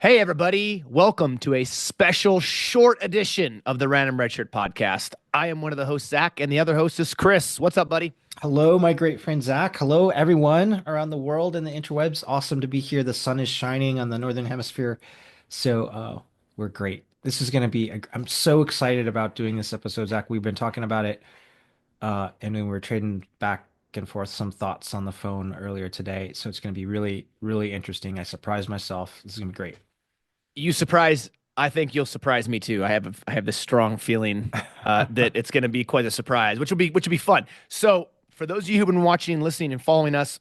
Hey, everybody. Welcome to a special short edition of the Random Redshirt podcast. I am one of the hosts, Zach, and the other host is Chris. What's up, buddy? Hello, my great friend Zach. Hello, everyone around the world and the interwebs. Awesome to be here. The sun is shining on the northern hemisphere, so we're great. This is going to be. I'm so excited about doing this episode, Zach. We've been talking about it, and we were trading back and forth some thoughts on the phone earlier today. So it's going to be really, really interesting. I surprised myself. This is going to be great. You surprise. I think you'll surprise me too. I have this strong feeling that it's going to be quite a surprise, which will be fun. So, for those of you who've been watching, listening, and following us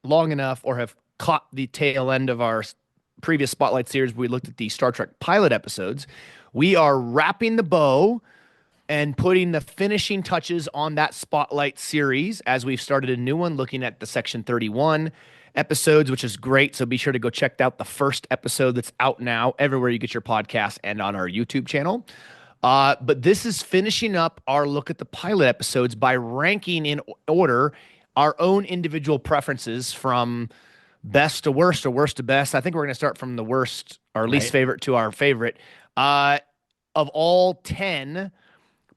long enough, or have caught the tail end of our previous Spotlight series, where we looked at the Star Trek pilot episodes, we are wrapping the bow and putting the finishing touches on that Spotlight series as we've started a new one looking at the Section 31 episodes, which is great. So be sure to go check out the first episode that's out now everywhere you get your podcast and on our YouTube channel. But this is finishing up our look at the pilot episodes by ranking in order our own individual preferences from best to worst or worst to best. I think we're going to start from the worst, our least Right? favorite, to our favorite. Of all 10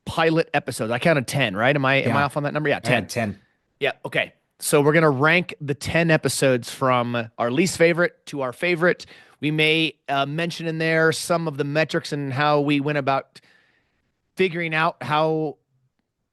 pilot episodes. I counted 10, right? Am I Yeah, off on that number? Yeah, I had 10. 10. Yeah, okay. So we're going to rank the 10 episodes from our least favorite to our favorite. We may mention in there some of the metrics and how we went about figuring out how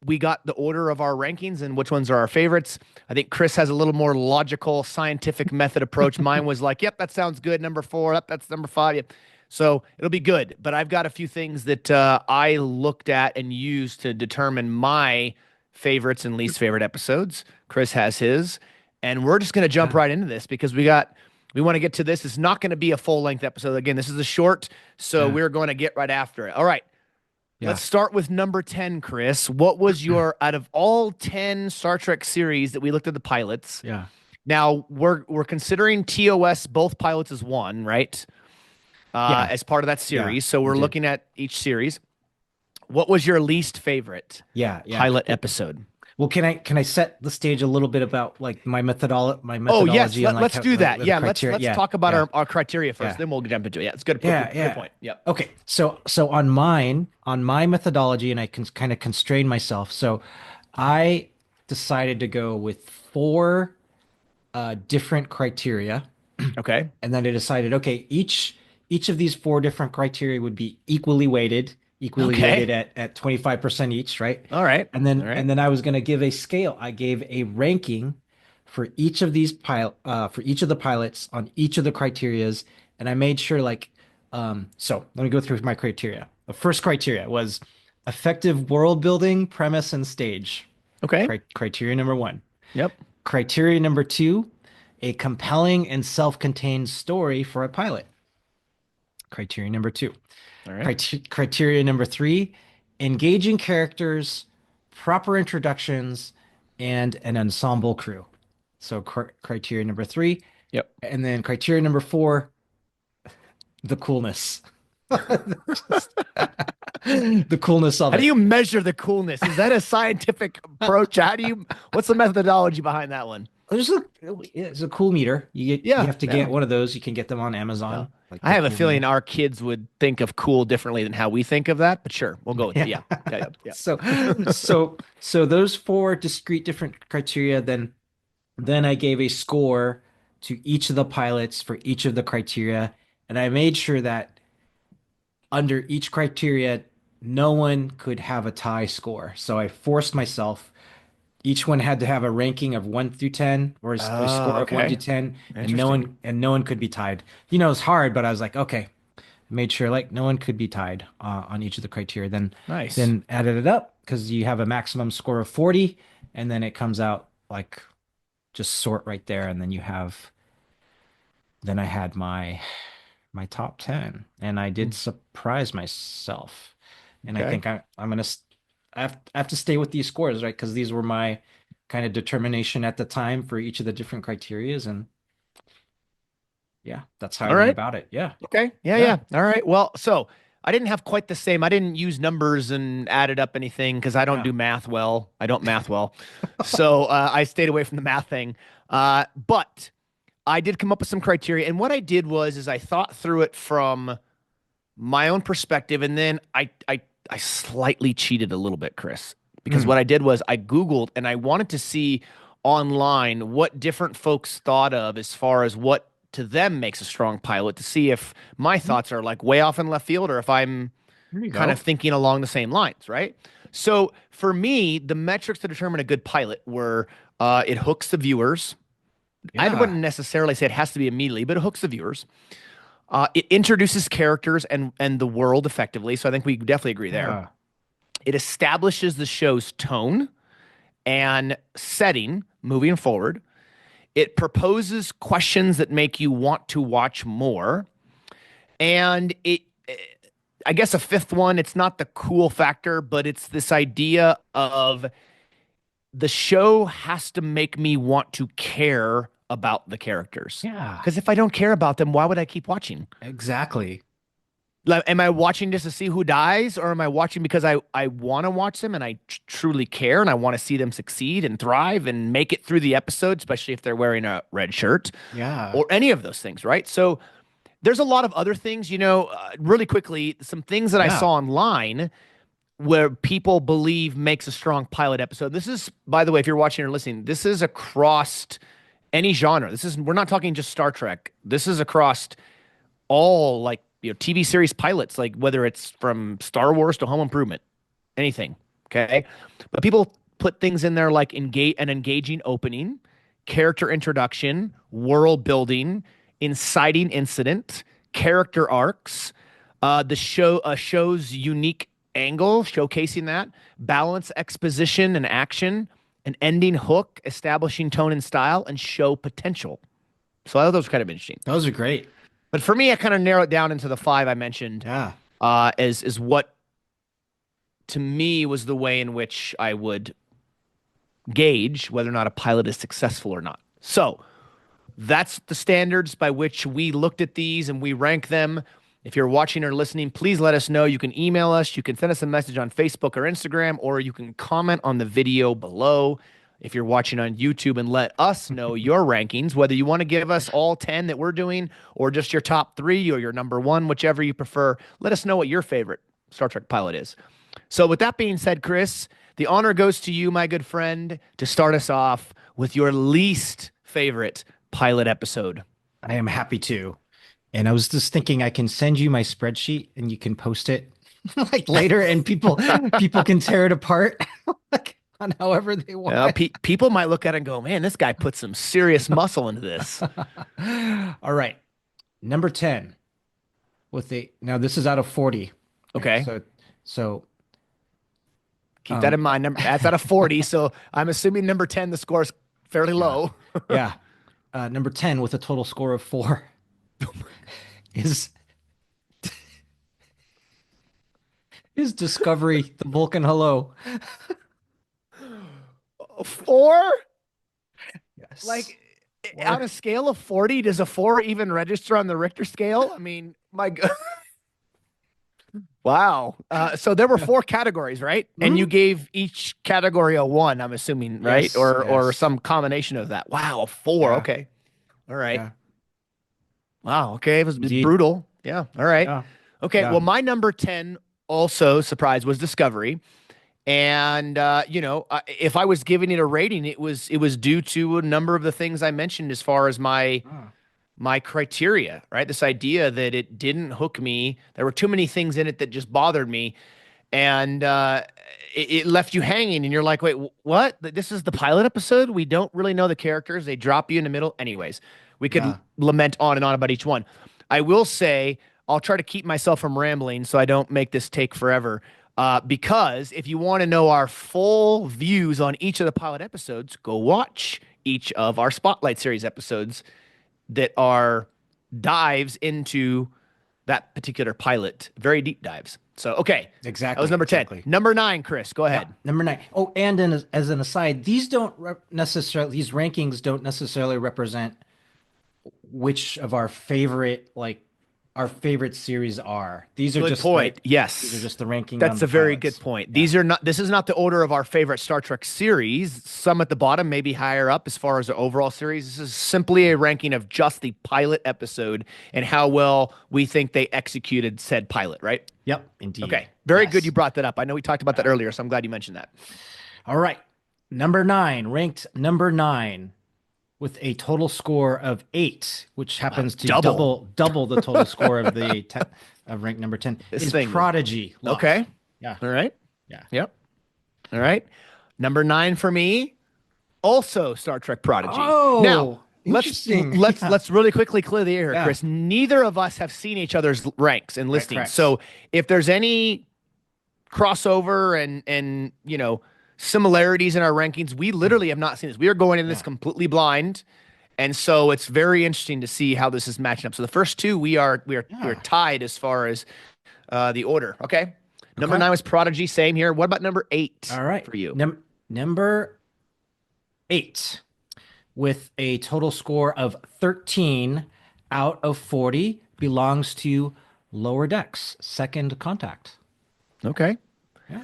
we got the order of our rankings and which ones are our favorites. I think Chris has a little more logical, scientific method approach. Mine was like, yep, that sounds good. Number 4, yep, that's number 5. Yep. So it'll be good. But I've got a few things that I looked at and used to determine my favorites and least favorite episodes. Chris has his. And we're just going to jump Yeah. right into this because we want to get to this. It's not going to be a full length episode. Again, this is a short, so Yeah. we're going to get right after it. All right. Yeah. Let's start with number 10, Chris. What was your, out of all 10 Star Trek series that we looked at the pilots? Yeah. Now we're considering TOS both pilots as one, right? Yeah. As part of that Yeah. series. So We we're did. looking at each series. What was your least favorite Yeah. Yeah. pilot episode? Well, can I set the stage a little bit about like my Oh yes, methodology and like let's how do that. the Yeah, let's criteria? let's Yeah, talk about yeah, our criteria first. yeah, Then we'll jump into it. Yeah, it's good. yeah, Good yeah. point. Yep. Okay, so on my methodology, and I can kind of constrain myself. So I decided to go with four different criteria, Okay. and then I decided, okay, each of these four different criteria would be equally weighted Okay. at 25% each, right? All right. And All then right. and then I was going to give a scale. I gave a ranking for each of these for each of the pilots on each of the criterias, and I made sure like so let me go through my criteria. The first criteria was effective world building, premise, and stage. Okay. Criteria number one. Yep. Criteria number two, a compelling and self-contained story for a pilot. Criteria number two. All right. Criteria number three, engaging characters, proper introductions, and an ensemble crew. So criteria number three. Yep. And then criteria number four, the coolness. The coolness of How do it. you measure the coolness? Is that a scientific approach? What's the methodology behind that one? There's a it's a cool meter. You Yeah, have to yeah. get one of those. You can get them on Yeah. Amazon, like I the have a cool feeling meter. our kids would think of cool differently than how we think of that, but sure, we'll go with it. Yeah. Yeah. Yeah. Yeah. So so those four discrete different criteria, then I gave a score to each of the pilots for each of the criteria, and I made sure that under each criteria, no one could have a tie score. So I forced myself. Each one had to have a ranking of 1 through 10, or a Oh, score of one to okay. ten, and no Interesting. one and no one could be tied. It's hard, but I was like, okay, made sure like no one could be tied on each of the criteria. Then Nice. then added it up because you have a maximum score of 40, and then it comes out like just sort right there, and then I had my top 10, and I did surprise myself. And I Okay. think I'm gonna I have to stay with these scores, right? Because these were my kind of determination at the time for each of the different criterias, and yeah, that's how I All went right. about it. Yeah, Okay. Yeah. yeah, Yeah. All right. Well, so I didn't have quite the same. I didn't use numbers and added up anything because I don't yeah, do math well. I don't math well. So I stayed away from the math thing. But I did come up with some criteria, and what I did was is I thought through it from my own perspective, and then I slightly cheated a little bit, Chris, because Mm, what I did was I Googled and I wanted to see online what different folks thought of as far as what to them makes a strong pilot to see if my thoughts are like way off in left field or if I'm there you kind of go. thinking along the same lines, right? So for me, the metrics to determine a good pilot were it hooks the viewers. I Yeah. wouldn't necessarily say it has to be immediately, but it hooks the viewers. It introduces characters and the world effectively, so I think we definitely agree there. Yeah. It establishes the show's tone and setting moving forward. It proposes questions that make you want to watch more, and I guess a fifth one, it's not the cool factor, but it's this idea of the show has to make me want to care about the characters. Yeah. Because if I don't care about them, why would I keep watching? Exactly. Like, am I watching just to see who dies, or am I watching because I want to watch them and I truly care and I want to see them succeed and thrive and make it through the episode, especially if they're wearing a red shirt Yeah. or any of those things, right? So there's a lot of other things, really quickly, some things that I Yeah. saw online where people believe makes a strong pilot episode. This is, by the way, if you're watching or listening, this is across any genre. We're not talking just Star Trek. This is across all like TV series pilots, like whether it's from Star Wars to Home Improvement, anything. Okay, but people put things in there like an engaging opening, character introduction, world building, inciting incident, character arcs, the show's unique angle, showcasing that balance, exposition, and action, an ending hook, establishing tone and style, and show potential. So I thought those were kind of interesting. Those are great. But for me, I kind of narrow it down into the five I mentioned Yeah. as what to me was the way in which I would gauge whether or not a pilot is successful or not. So that's the standards by which we looked at these and we rank them. If you're watching or listening, please let us know. You can email us, you can send us a message on Facebook or Instagram, or you can comment on the video below if you're watching on YouTube and let us know your rankings, whether you want to give us all 10 that we're doing or just your top three or your number one, whichever you prefer. Let us know what your favorite Star Trek pilot is. So, with that being said, Chris, the honor goes to you, my good friend, to start us off with your least favorite pilot episode. I am happy to. And I was just thinking I can send you my spreadsheet and you can post it like later and people can tear it apart like on however they want. People might look at it and go, man, this guy put some serious muscle into this. All right. Number 10 now this is out of 40. Okay. So Keep that in mind. That's out of 40. So I'm assuming number 10, the score is fairly low. yeah. Number 10 with a total score of 4 is Discovery, the Vulcan Hello. Four? Yes. Like, on a scale of 40, does a four even register on the Richter scale? I mean, my God. Wow. So there were four categories, right? And you gave each category a one, I'm assuming, right? Yes, Or yes. some combination of that. Wow, a four. Yeah. Okay. All right. Yeah. Wow. Okay. It's Indeed. brutal. Yeah. All right. Yeah. Okay. Yeah. Well, my number 10 also, surprise, was Discovery. And if I was giving it a rating, it was due to a number of the things I mentioned as far as Ah, my criteria, right? This idea that it didn't hook me. There were too many things in it that just bothered me. And it left you hanging. And you're like, wait, what? This is the pilot episode? We don't really know the characters. They drop you in the middle. Anyways, we could yeah. lament on and on about each one. I will say, I'll try to keep myself from rambling so I don't make this take forever. Because if you want to know our full views on each of the pilot episodes, go watch each of our Spotlight Series episodes that are dives into that particular pilot, very deep dives. So, okay, that Exactly. was number 10. Exactly. Number 9, Chris, go Yeah. ahead. Number 9. Oh, and as an aside, these rankings don't necessarily represent which of our favorite, like our favorite series are. These are Good just the point. these are Yes. just the ranking on That's the a very good pilots. point. Yeah. These are not, this is not the order of our favorite Star Trek series. Some at the bottom, maybe higher up as far as the overall series. This is simply a ranking of just the pilot episode and how well we think they executed said pilot, right? Yep, indeed. Okay. Very good you Yes. brought that up. I know we talked about that earlier, so I'm glad you mentioned that. All right. Number 9, ranked number 9 with a total score of 8, which Wow, happens to double. double the total score of the of ranked number 10 This is thing is Prodigy Love. okay. Yeah. All right. Yeah. Yep. All right. Number 9 for me, also Star Trek Prodigy. Now, Oh, let's interesting. let's Yeah. let's really quickly clear the air here, Yeah. Chris. Neither of us have seen each other's ranks and Right, listings. correct. So if there's any crossover and similarities in our rankings, we literally have not seen this. We are going in this Yeah. completely blind. And so it's very interesting to see how this is matching up. So the first two we are Yeah. tied as far as the order. Okay. Number Okay. 9 was Prodigy. Same here. What about number 8 All right. for you? Number 8 with a total score of 13 out of 40 belongs to Lower Decks, Second Contact. Okay. Yeah.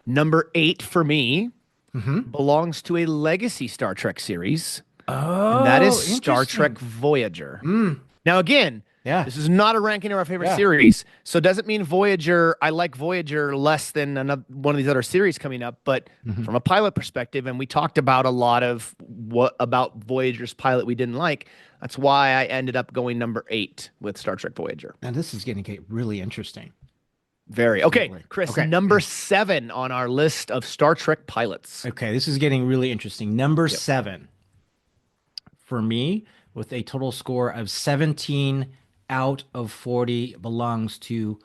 Number 8 for me Mm-hmm. belongs to a legacy Star Trek series, and that is Oh, Star Trek interesting. Voyager. Mm, Now, again, yeah. this is not a ranking of our favorite Yeah. series, so it doesn't mean Voyager. I like Voyager less than another one of these other series coming up, but Mhm. from a pilot perspective, and we talked about a lot of what about Voyager's pilot we didn't like. That's why I ended up going number 8 with Star Trek Voyager. Now this is going to get really interesting. Very okay, Absolutely. Chris. Okay. Number 7 on our list of Star Trek pilots. Okay, this is getting really interesting. Number Yep. 7 for me with a total score of 17 out of 40 belongs to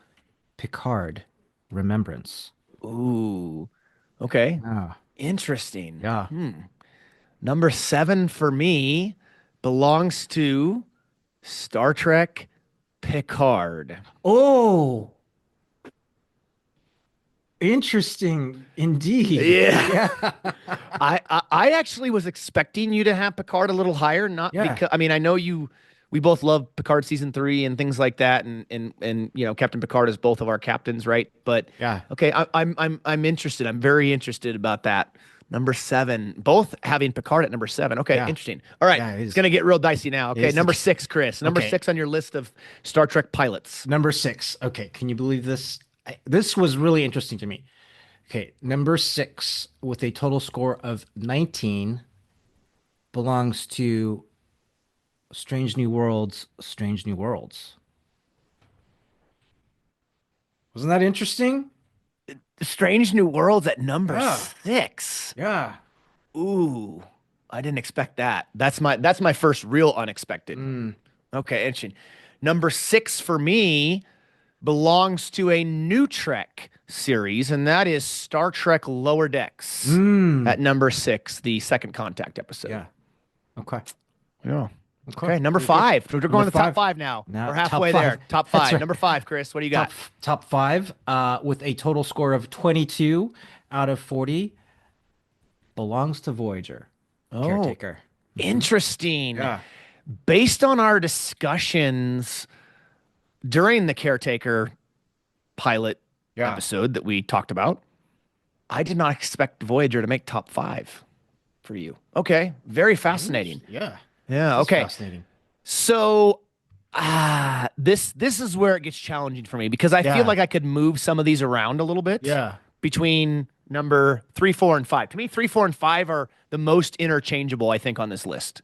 Picard Remembrance. Ooh, okay, Ah, interesting. yeah. Number 7 for me belongs to Star Trek Picard. Oh, interesting indeed. Yeah. Yeah. I actually was expecting you to have Picard a little higher, not Yeah. because I mean I know we both love Picard season 3 and things like that, and Captain Picard is both of our captains, right? But Yeah. okay, I'm interested. I'm very interested about that. Number 7, both having Picard at number 7. Okay, Yeah. interesting. All right, Yeah, it it's is. gonna get real dicey now. It Okay, is. number 6, Chris. Number Okay. 6 on your list of Star Trek pilots. Number 6. Okay, can you believe this? This was really interesting to me. Okay, number 6 with a total score of 19 belongs to Strange New Worlds, Strange New Worlds. Wasn't that interesting? Strange New Worlds at number Yeah. 6. Yeah. Ooh, I didn't expect that. That's my first real unexpected. Mm. Okay, interesting. Number 6 for me belongs to a new Trek series, and that is Star Trek Lower Decks Mm. at number 6, the Second Contact episode. Yeah. Okay. Yeah. Okay. Okay, number Very good. 5. We're going Number to the top 5. 5 now. Now, We're top halfway 5. there. Top That's 5. right. Number 5, Chris. What do you got? Top 5 with a total score of 22 out of 40 belongs to Voyager. Oh, Caretaker. interesting. Yeah. Based on our discussions during the Caretaker pilot Yeah. episode that we talked about, I did not expect Voyager to make top 5 for you. Okay, very fascinating. Yeah. Yeah, That's okay. fascinating. So this is where it gets challenging for me because I Yeah. feel like I could move some of these around a little bit Yeah. between number 3, 4, and 5. To me, 3, 4, and 5 are the most interchangeable, I think, on this list.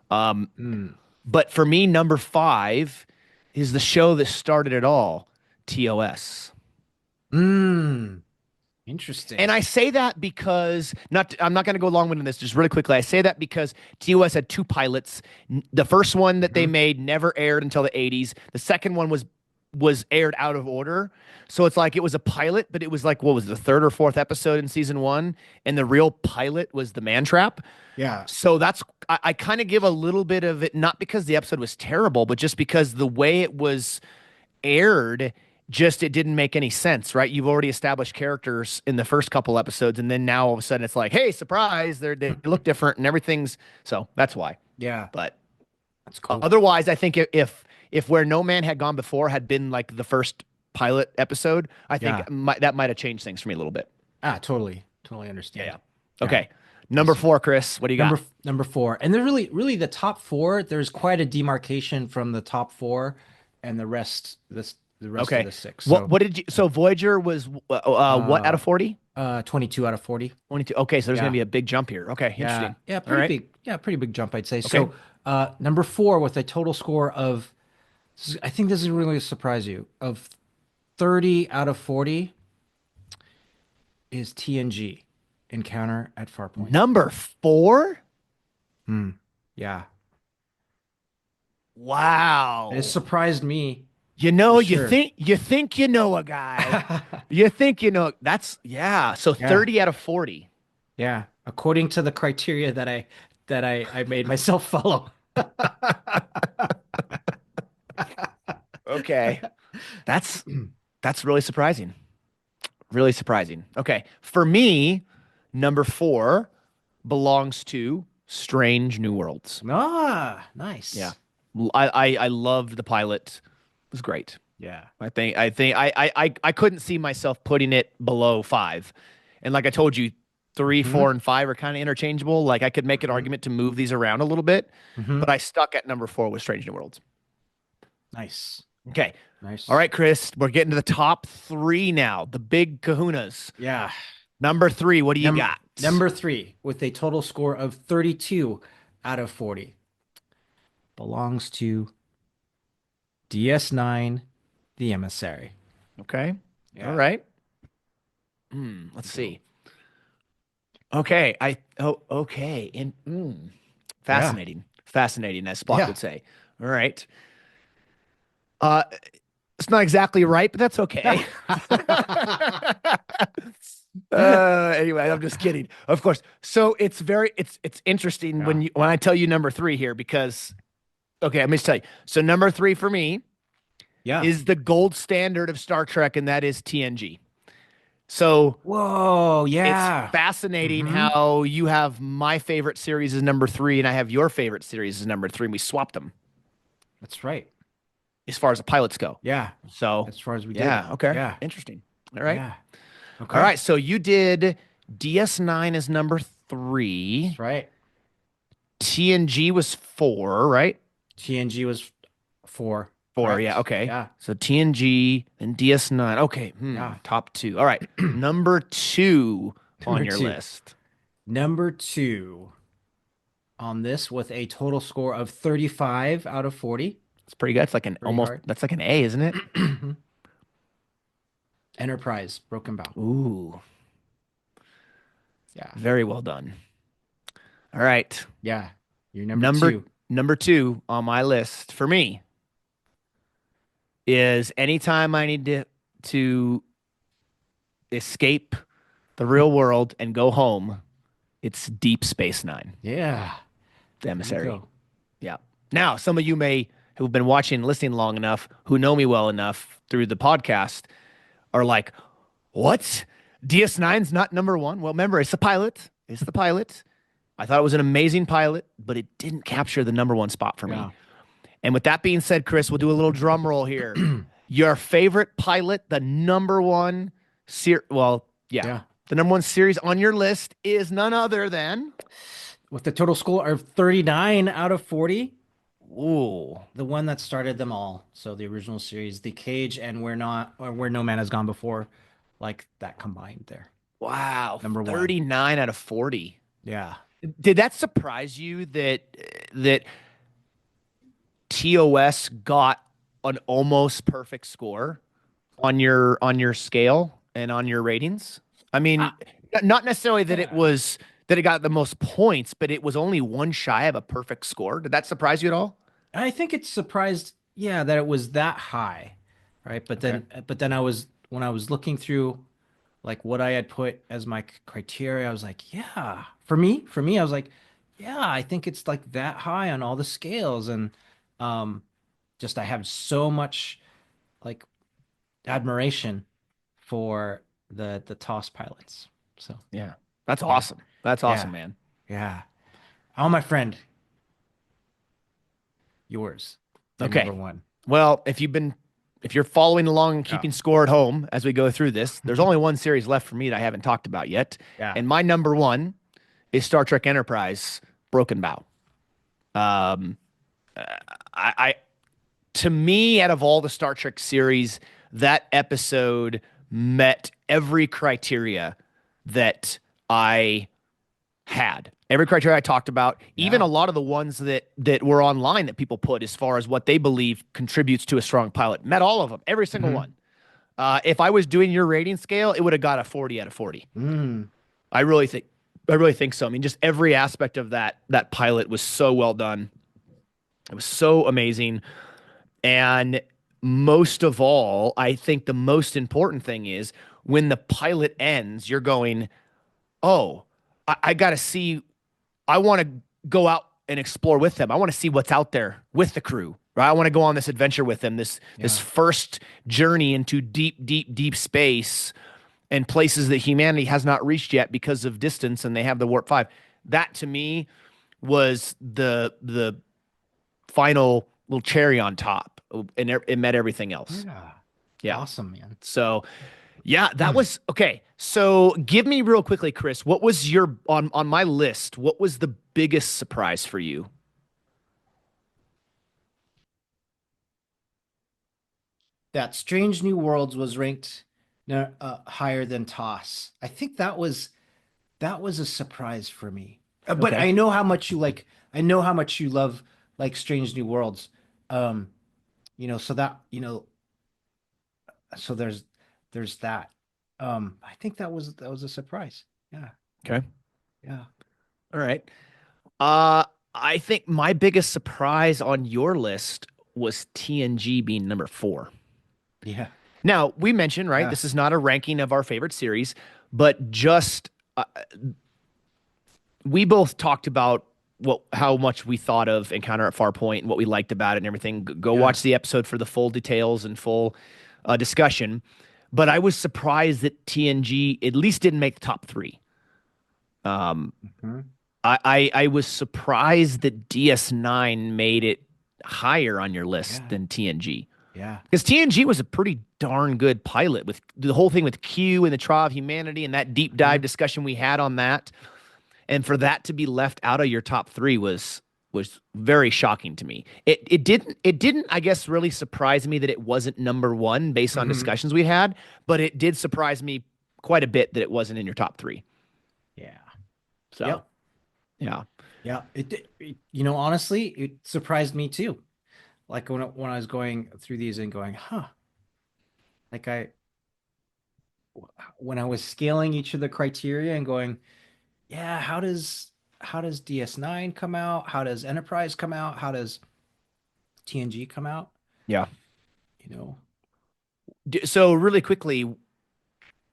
But for me, number 5 is the show that started it all, TOS. Mm. Interesting. And I say that because I'm not going to go long winded this. Just really quickly, I say that because TOS had 2 pilots. The first one that they made never aired until the 80s. The second one was aired out of order. So it's like it was a pilot, but it was like what was it, the 3rd or 4th episode in season 1, and the real pilot was the Man Trap. Yeah. So I kind of give a little bit of it, not because the episode was terrible, but just because the way it was aired, it didn't make any sense, right? You've already established characters in the first couple episodes, and then now all of a sudden it's like, hey, surprise, they look different and everything's so that's why. Yeah. But That's cool. otherwise, I think if if Where No Man Had Gone Before had been like the first pilot episode, I think Yeah. that might have changed things for me a little bit. Ah, totally. Totally Yeah, understand. yeah. Yeah. Okay. Number four, Chris. What do you got? Number four. And they're really the top four, there's quite a demarcation from the top four and the rest of Okay. the six. What So what did you so Voyager was what out uh of 40? 22 out of 40. 22. Okay, so there's gonna Yeah. be a big jump here. Okay, Yeah. interesting. Yeah, All pretty right. big. Yeah, pretty big jump, I'd say. Okay. So number four with a total score of I think this is really surprise you, of 30 out of 40 is TNG, Encounter at Farpoint. Number four? Hmm. Yeah. It has Wow. surprised me You for know, sure. you think you know a guy. You think you know that's yeah. So Yeah. 30 out of 40. Yeah. According to the criteria that I made myself follow. Okay. That's that's really surprising. Really surprising. Okay. For me, number four belongs to Strange New Worlds. Ah, Yeah. nice. I loved the pilot. It was great. Yeah. I couldn't see myself putting it below five. And like I told you, three, Hmm. four, and five are kind of interchangeable. Like I could make an Hmm. argument to move these around a little bit, Hmm. but I stuck at number four with Strange New Worlds. Nice. Okay. All Nice. right, Chris, we're getting to the top three now. The big kahunas. Yeah. Number three, what do you got? Number three, with a total score of 32 out of 40, belongs to DS9, The Emissary. Okay. All Yeah. right. Let's see. Okay. Okay. Yeah. Fascinating. Fascinating, as Spock Yeah. would say. All right. Uh, it's not exactly right, but that's okay. Anyway, I'm just kidding. Of course. So it's interesting Yeah. when I tell you number three here because okay, let me just tell you. So number three for me Yeah. is the gold standard of Star Trek, and that is TNG. So Whoa. it's Yeah. fascinating Hmm. how you have my favorite series as number three, and I have your favorite series as number three, and we swapped them That's right. as far as the pilots go. Yeah. So, As far as we did. yeah, okay. Yeah. Interesting. All right. Yeah. All Okay. right. So you did DS9 as number three. That's right. TNG was four, right? TNG was four. Four. Yeah. Correct. Okay. Yeah. So TNG and DS9. Okay. Yeah. Top two. All right. Number two on Number your two. list. Number two on this with a total score of 35 out of 40. It's pretty good. It's like an Pretty almost, hard. that's like an A, isn't it? Enterprise, Broken Bow. Ooh, Yeah. very well done. All right. Yeah. You're number Number two. number two on my list for me is anytime I need to escape the real world and go home, it's Deep Space Nine, Yeah. the There you emissary. go. Yeah. Now, some of you may who've been watching and listening long enough, who know me well enough through the podcast, are like, "What? DS9's not number one?" Well, remember, it's the pilot. It's the pilot. I thought it was an amazing pilot, but it didn't capture the number one spot for me. Yeah. And with that being said, Chris, we'll do a little drum roll here. Your favorite pilot, the number one Yeah. the number one series on your list is none other than With the total score of 39 out of 40, ooh, the one that started them all. So the original series, The Cage and Where No Man Has Gone Before, like that combined there. wow, Number one. 39 out of 40. Yeah. Did that surprise you that TOS got an almost perfect score on your scale and on your ratings? I mean, Ah, not necessarily that yeah. it got the most points, but it was only one shy of a perfect score. Did that surprise you at all? I think it's surprised, yeah, that it was that high, right? Okay. But then when I was looking through like what I had put as my criteria, I was like, yeah, for me, I was like, yeah, I think it's like that high on all the scales, and um, just I have so much like admiration for the TOS pilots. So Yeah. That's yeah, awesome. That's awesome, yeah, man. yeah. Oh, my friend, yours, the Okay. number one. Well, if you're following along and Yeah. keeping score at home as we go through this, there's only one series left for me that I haven't talked about yet, Yeah. and my number one is Star Trek Enterprise Broken Bow. Um, I to me, out of all the Star Trek series, that episode met every criteria that I had. Every criteria I talked about, even a Yeah. lot of the ones that were online that people put as far as what they believe contributes to a strong pilot, met all of them, every single Hmm. one. If I was doing your rating scale, it would have got a 40 out of 40. Mm. I really think I really think so. I mean, just every aspect of that pilot was so well done. It was so amazing. And most of all, I think the most important thing is when the pilot ends, you're going, oh, I got to see, I want to go out and explore with them. I want to see what's out there with the crew, right? I want to go on this adventure with them, this Yeah. first journey into deep, deep, deep space and places that humanity has not reached yet because of distance, and they have the warp 5. That to me was the final little cherry on top, and it met everything else. Yeah. Yeah. Awesome, man. So yeah, that was okay. So give me real quickly, Chris, what was your on my list? What was the biggest surprise for you? That Strange New Worlds was ranked higher than Toss. I think that was a surprise for me. But Okay. I know how much you like. I know how much you love like Strange New Worlds. Um, so that so there's that. I think that was a surprise. Yeah, Okay. yeah, All right. I think my biggest surprise on your list was TNG being number 4. yeah, Now, we mentioned, right, this is yes. not a ranking of our favorite series, but just we both talked about what how much we thought of Encounter at Farpoint and what we liked about it and everything. Go Yeah. watch the episode for the full details and full discussion. But I was surprised that TNG at least didn't make the top 3. Mhm. I was surprised that DS9 made it higher on your list Yeah, than TNG. yeah. Because TNG was a pretty darn good pilot with the whole thing with Q and the Trial of Humanity and that deep dive Mhm. discussion we had on that. And for that to be left out of your top 3 was very shocking to me. It didn't I guess really surprise me that it wasn't number 1 based on Mhm. discussions we had, but it did surprise me quite a bit that it wasn't in your top 3. Yeah. So, Yep. yeah. Yeah. Honestly, it surprised me too. Like when I was going through these and going, huh, like when I was scaling each of the criteria and going, yeah, how does DS9 come out? How does Enterprise come out? How does TNG come out? Yeah. You know, So really quickly,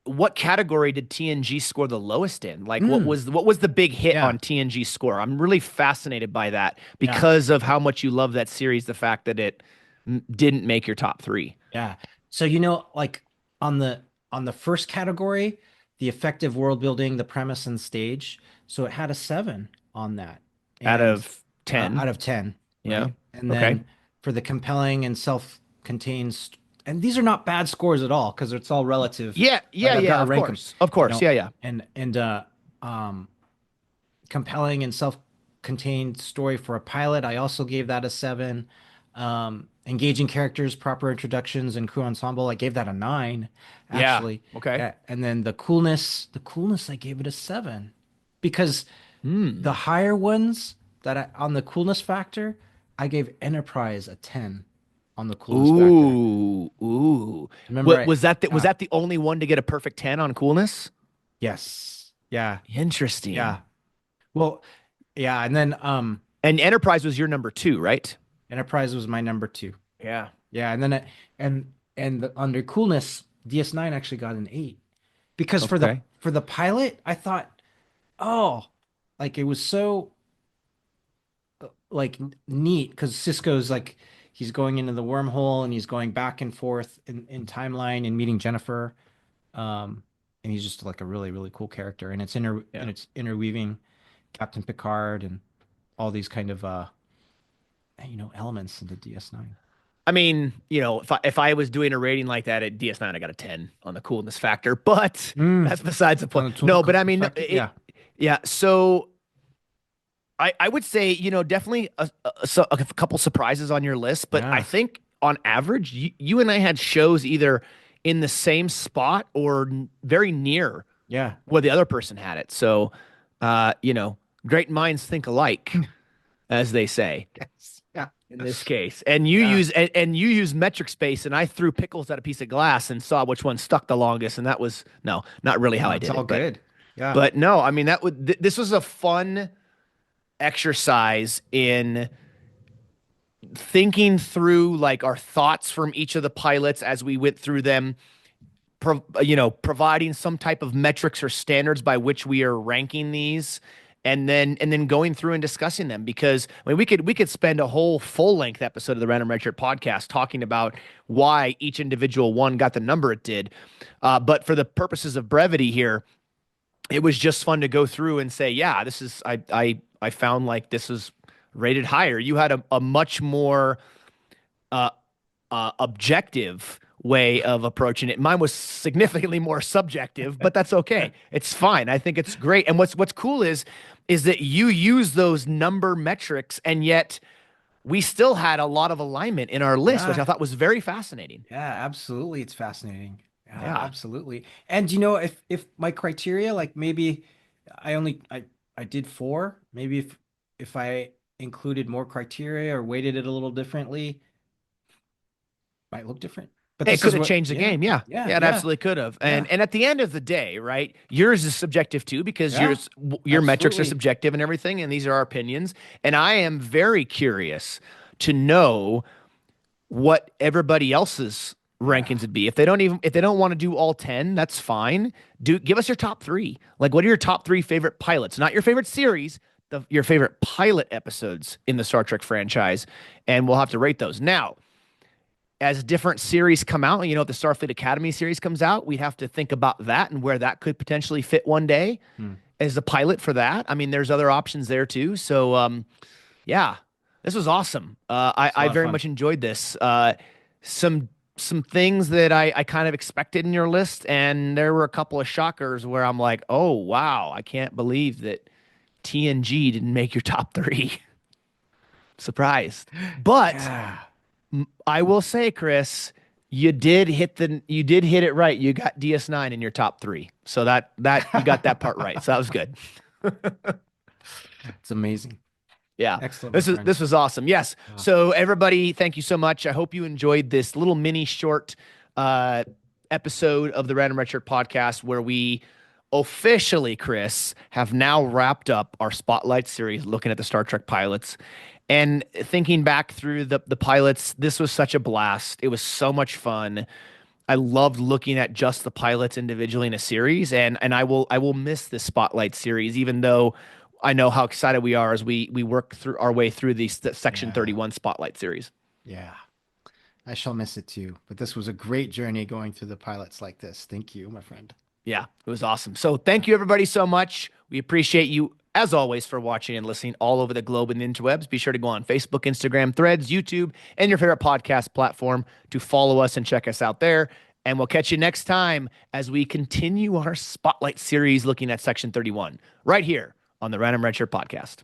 what category did TNG score the lowest in? Like mm, what was the big hit yeah, on TNG score? I'm really fascinated by that yeah, because of how much you love that series, the fact that it didn't make your top 3 yeah. So like on the on the first category, the effective world building, the premise and stage. So it had a 7 on that, out and of 10. out of 10, Yeah. right? And Okay. then for the compelling and self-contained, and these are not bad scores at all because it's all relative, Yeah, right? yeah, I've got yeah, to of rank them, course. Of course. Yeah, yeah. and um, compelling and self-contained story for a pilot. I also gave that a 7. Engaging characters, proper introductions, and crew ensemble. I gave that a 9, Yeah. actually. Okay. Yeah, and then the coolness, I gave it a 7 because Hmm. the higher ones on the coolness factor, I gave Enterprise a 10 on the coolness factor. Ooh, ooh. Remember, What was that was yeah, that the only one to get a perfect 10 on coolness? yes, yeah, Interesting. yeah. Well, yeah, and then And Enterprise was your number 2, right? Enterprise was my number 2. Yeah. Yeah, and then under coolness, DS9 actually got an 8 because for the Okay. for the pilot, I thought, oh, like it was so like neat because Cisco's like he's going into the wormhole and he's going back and forth in timeline and meeting Jennifer. And he's just like a really, really cool character. And Yeah. it's interweaving Captain Picard and all these kind of elements into DS9. I mean, if I was doing a rating like that at DS9, I got a 10 on the coolness factor, but Mm, that's besides the on point. the total No, but I coolness mean, factor, yeah, yeah. So I would say, definitely a couple surprises on your list, but I yeah, think on average, you and I had shows either in the same spot or very near yeah. where the other person had it. So, great minds think alike, as they say Yes, yeah, in this case. And you yeah. use metric space, and I threw pickles at a piece of glass and saw which one stuck the longest. And that was no, not really how No, I it's did all it, but good. Yeah, but no, I mean this was a fun exercise in thinking through like our thoughts from each of the pilots as we went through them, providing some type of metrics or standards by which we are ranking these, and then going through and discussing them. Because I mean, we could spend a whole full length episode of the Random Redshirt podcast talking about why each individual one got the number it did. But for the purposes of brevity here, it was just fun to go through and say, yeah, this is I found like this is rated higher. You had a much more uh, objective way of approaching it. Mine was significantly more subjective, but that's okay. It's fine. I think it's great. And what's cool is that you use those number metrics, and yet we still had a lot of alignment in our list, which I yeah, thought was very fascinating. yeah. Absolutely, it's fascinating. Yeah, Yeah. absolutely. And you know, if my criteria, like maybe I did four, maybe if I included more criteria or weighted it a little differently, might look different. But It this could is have what, changed the yeah, game. Yeah. yeah, Yeah, it yeah, absolutely could have. And yeah, and at the end of the day, right? Yours is subjective too, because yeah, your metrics are absolutely. subjective and everything, and these are our opinions. And I am very curious to know what everybody else's Yeah. rankings would be. If they don't want to do all 10, that's fine. Give us your top 3. Like, what are your top 3 favorite pilots? Not your favorite series, your favorite pilot episodes in the Star Trek franchise, and we'll have to rate those. Now, as different series come out, if the Starfleet Academy series comes out, we'd have to think about that and where that could potentially fit one day Hmm. as the pilot for that. I mean, there's other options there too. So, yeah, this was awesome. I, It's a I lot of very fun. much enjoyed this. Some some things that I kind of expected in your list, and there were a couple of shockers where I'm like, oh wow, I can't believe that TNG didn't make your top 3. Surprised, but Yeah. I will say, Chris, you did hit it right. You got DS9 in your top 3, so that you got that part right. So that was good. It's amazing. Yeah. Excellent, my This friend. was awesome. Yes. Uh, So everybody, thank you so much. I hope you enjoyed this little mini short uh episode of the Random Red Shirt podcast, where we officially, Chris, have now wrapped up our spotlight series looking at the Star Trek pilots. And thinking back through the pilots, this was such a blast. It was so much fun. I loved looking at just the pilots individually in a series, and I will miss this spotlight series, even though I know how excited we are as we work through our way through the Section yeah. 31 spotlight series. Yeah. I shall miss it too. But this was a great journey going through the pilots like this. Thank you, my friend. Yeah, it was awesome. So thank you everybody so much. We appreciate you as always for watching and listening all over the globe and the interwebs. Be sure to go on Facebook, Instagram, Threads, YouTube, and your favorite podcast platform to follow us and check us out there. And we'll catch you next time as we continue our spotlight series looking at Section 31 right here on the Random Red Shirt podcast.